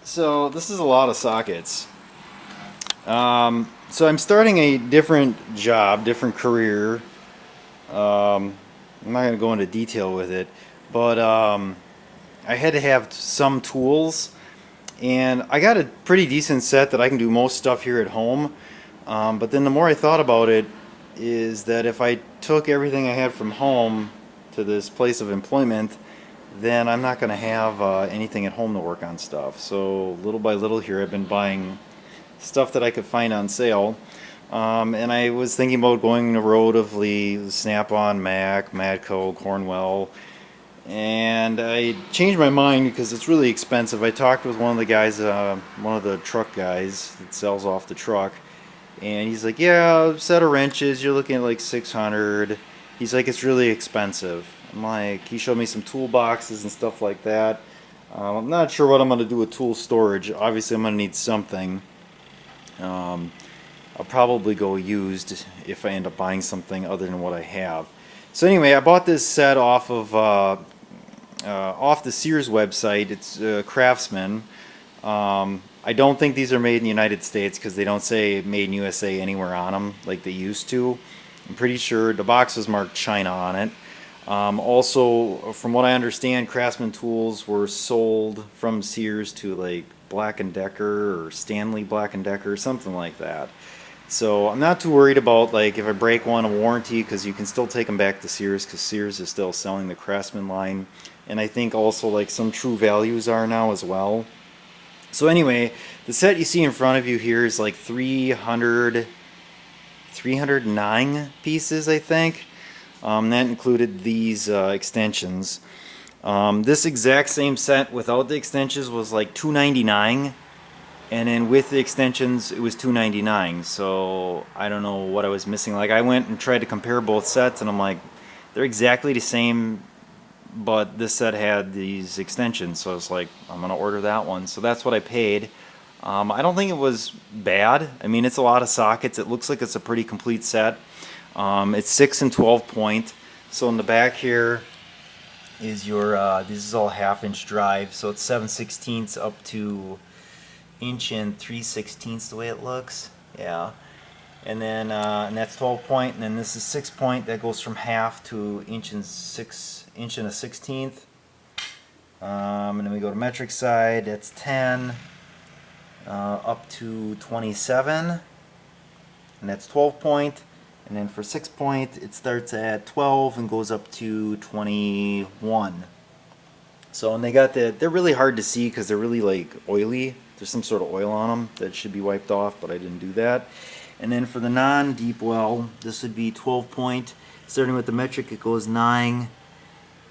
So this is a lot of sockets. So I'm starting a different job, different career. I'm not going to go into detail with it, but I had to have some tools, and I got a pretty decent set that I can do most stuff here at home. But then the more I thought about it, is that if I took everything I had from home to this place of employment, then I'm not going to have anything at home to work on stuff. So little by little here, I've been buying stuff that I could find on sale. And I was thinking about going the road of the Snap-on, Mac, Matco, Cornwell, and I changed my mind because it's really expensive. I talked with one of the guys, one of the truck guys that sells off the truck, and he's like, "Yeah, a set of wrenches, you're looking at like 600." He's like, "It's really expensive." I'm like, he showed me some toolboxes and stuff like that. I'm not sure what I'm going to do with tool storage. Obviously, I'm going to need something. Um, I'll probably go used if I end up buying something other than what I have. So anyway, I bought this set off the Sears website. It's Craftsman. I don't think these are made in the United States because they don't say made in USA anywhere on them like they used to. I'm pretty sure the box was marked China on it. Also, from what I understand, Craftsman tools were sold from Sears to like Black& Decker or Stanley Black& Decker, something like that. So I'm not too worried about like if I break one, a warranty, because you can still take them back to Sears because Sears is still selling the Craftsman line, and I think also like some True Values are now as well. So anyway, the set you see in front of you here is like 309 pieces, I think. That included these extensions. This exact same set without the extensions was like $299, and then with the extensions it was $299. So I don't know what I was missing. Like I went and tried to compare both sets, and I'm like, they're exactly the same, but this set had these extensions. So I was like, I'm gonna order that one. So that's what I paid. I don't think it was bad. I mean, it's a lot of sockets. It looks like it's a pretty complete set. It's 6 and 12 point. So in the back here is your, this is all half-inch drive. So it's 7/16 up to inch and 3/16 the way it looks. Yeah. And then and that's 12 point, and then this is 6 point. That goes from half to inch and 1/16. And then we go to metric side. That's 10 up to 27, and that's 12 point. And then for 6 point, it starts at 12 and goes up to 21. So, and they got they're really hard to see because they're really like oily. There's some sort of oil on them that should be wiped off, but I didn't do that. And then for the non-deep well, this would be 12 point. Starting with the metric, it goes 9,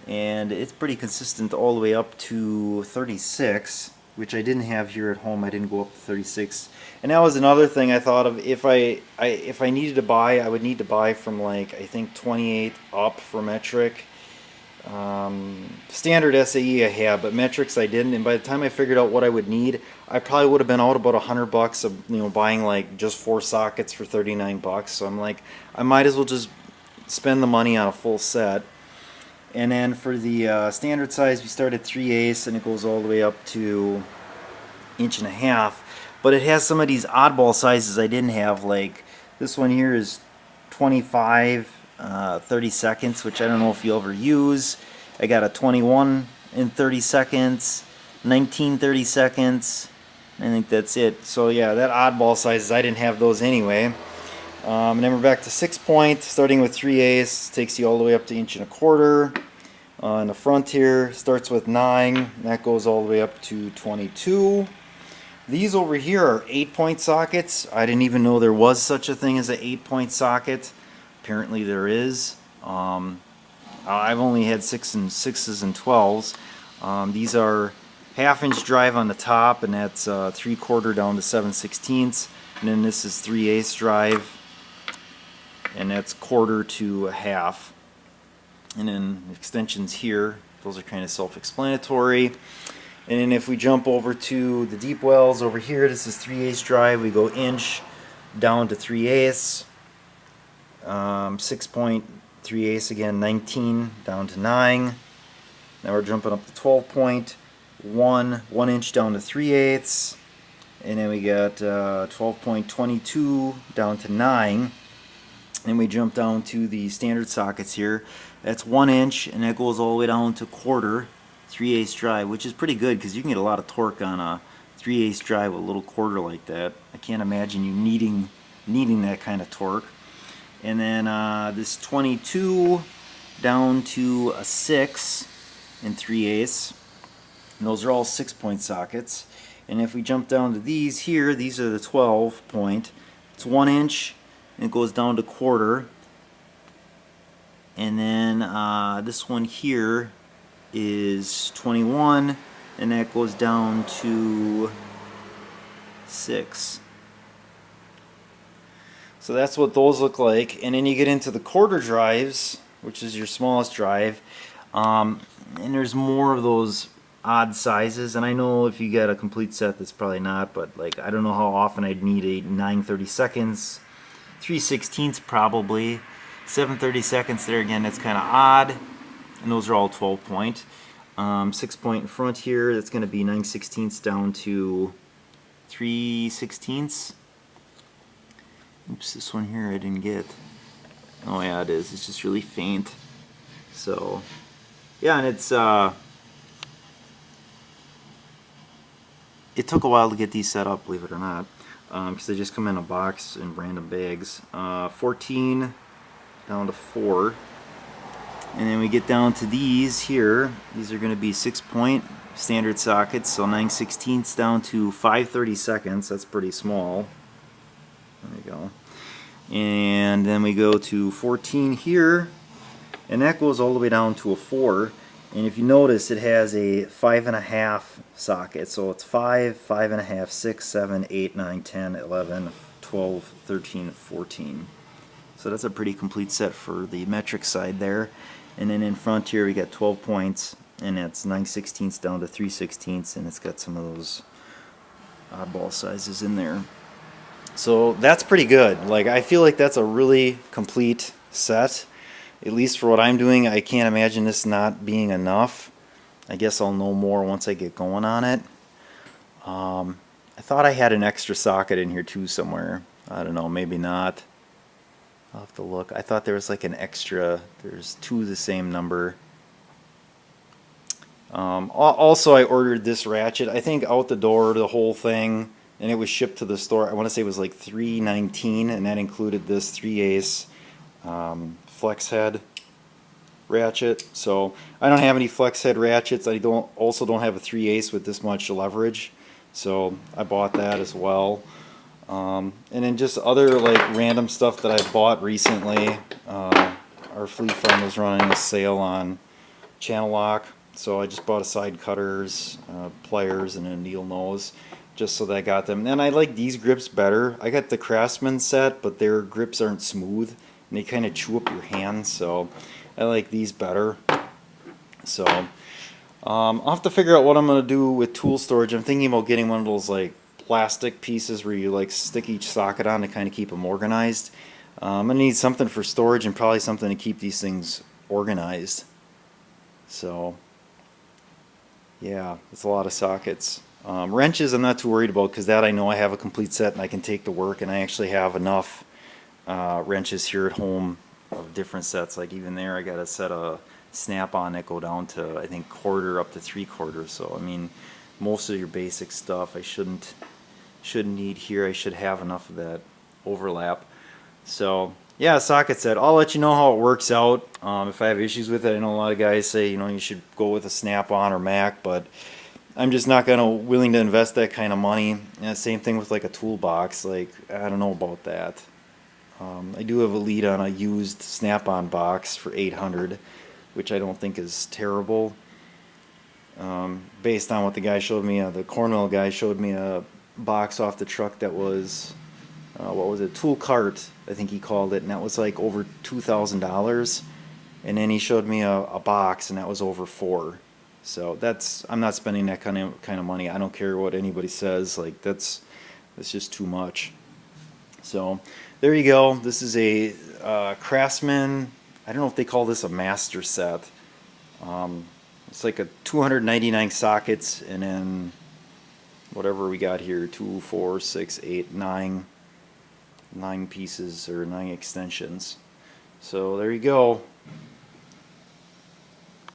and it's pretty consistent all the way up to 36, which I didn't have here at home. I didn't go up to 36. And that was another thing I thought of. If I needed to buy, I would need to buy from like I think 28 up for metric. Standard SAE I have, but metrics I didn't. And by the time I figured out what I would need, I probably would have been out about $100 of buying like just 4 sockets for $39. So I'm like, I might as well just spend the money on a full set. And then for the standard size, we start at 3/8 and it goes all the way up to 1.5 inches. But it has some of these oddball sizes I didn't have. Like this one here is 25 30 seconds, which I don't know if you'll ever use. I got a 21 in 30 seconds, 19 30 seconds. I think that's it. So yeah, that oddball sizes, I didn't have those anyway. And then we're back to 6 point, starting with 3/8, takes you all the way up to 1.25 inches. In the front here, starts with 9, that goes all the way up to 22. These over here are 8-point sockets. I didn't even know there was such a thing as an 8-point socket. Apparently there is. I've only had 6s and 12s. These are half-inch drive on the top, and that's 3/4 down to 7/16. And then this is 3/8 drive, and that's 1/4 to 1/2. And then extensions here, those are kind of self-explanatory. And then if we jump over to the deep wells over here, this is 3/8 drive. We go inch down to 3/8. 6 point, 3/8 again, 19 down to 9. Now we're jumping up to 12 point. 1 inch down to 3/8, and then we got 12.22 down to 9. And we jump down to the standard sockets here. That's 1 inch, and that goes all the way down to 1/4 3/8 drive, which is pretty good because you can get a lot of torque on a 3/8 drive with a little quarter like that. I can't imagine you needing that kind of torque. And then this 22 down to a 6 and 3/8. And those are all 6-point sockets. And if we jump down to these here, these are the 12-point. It's 1 inch, and it goes down to 1/4. And then this one here is 21, and that goes down to 6. So that's what those look like. And then you get into the 1/4 drives, which is your smallest drive, and there's more of those odd sizes. And I know if you get a complete set, that's probably not, but like I don't know how often I'd need a 9/32, 3/16 probably, 7/32 there again. That's kind of odd, and those are all 12-point. 6-point in front here. That's going to be 9/16 down to 3/16. Oops, this one here I didn't get. Oh yeah, it is. It's just really faint. So yeah, and it's it took a while to get these set up, believe it or not, because they just come in a box in random bags. 14 down to 4, and then we get down to these here. These are going to be 6-point standard sockets, so 9/16 down to 5/32. That's pretty small. There you go. And then we go to 14 here, and that goes all the way down to a 4. And if you notice, it has a 5.5 socket, so it's 5, 5.5, 6, 7, 8, 9, 10, 11, 12, 13, 14. So that's a pretty complete set for the metric side there. And then in front here we got 12 points, and that's 9/16 down to 3/16, and it's got some of those oddball sizes in there. So that's pretty good. Like, I feel like that's a really complete set. At least for what I'm doing. I can't imagine this not being enough. I guess I'll know more once I get going on it. I thought I had an extra socket in here too somewhere. I don't know, maybe not. I'll have to look. I thought there was like an extra. There's 2 of the same number. Also, I ordered this ratchet. I think out the door, the whole thing, and it was shipped to the store. I want to say it was like $3.19, and that included this 3/8 flex head ratchet. So I don't have any flex head ratchets. I also don't have a 3/8 with this much leverage, so I bought that as well. And then just other like random stuff that I bought recently. Our fleet friend was running a sale on channel lock, so I just bought a side cutters, pliers, and a needle nose, just so that I got them. And I like these grips better. I got the Craftsman set, but their grips aren't smooth, and they kind of chew up your hands, so I like these better. So I'll have to figure out what I'm going to do with tool storage. I'm thinking about getting one of those like plastic pieces where you like stick each socket on to kind of keep them organized. I'm going to need something for storage and probably something to keep these things organized. So yeah, it's a lot of sockets. Wrenches I'm not too worried about, because that I know I have a complete set and I can take to work, and I actually have enough wrenches here at home of different sets. Like even there I got a set of snap-on that go down to I think 1/4 up to 3/4. So I mean, most of your basic stuff I shouldn't need here. I should have enough of that overlap. So yeah, socket set. I'll let you know how it works out. If I have issues with it, I know a lot of guys say, you know, you should go with a snap-on or Mac, but I'm just not willing to invest that kind of money. And same thing with like a toolbox. Like, I don't know about that. I do have a lead on a used snap-on box for $800, which I don't think is terrible. Based on what the guy showed me, the Cornwell guy showed me a box off the truck that was, what was it, tool cart, I think he called it, and that was like over $2,000. And then he showed me a box, and that was over $4,000. So I'm not spending that kind of money. I don't care what anybody says. Like that's just too much. So there you go. This is a Craftsman. I don't know if they call this a master set. It's like a 299 sockets, and then whatever we got here, 2, 4, 6, 8, 9 pieces or 9 extensions. So there you go.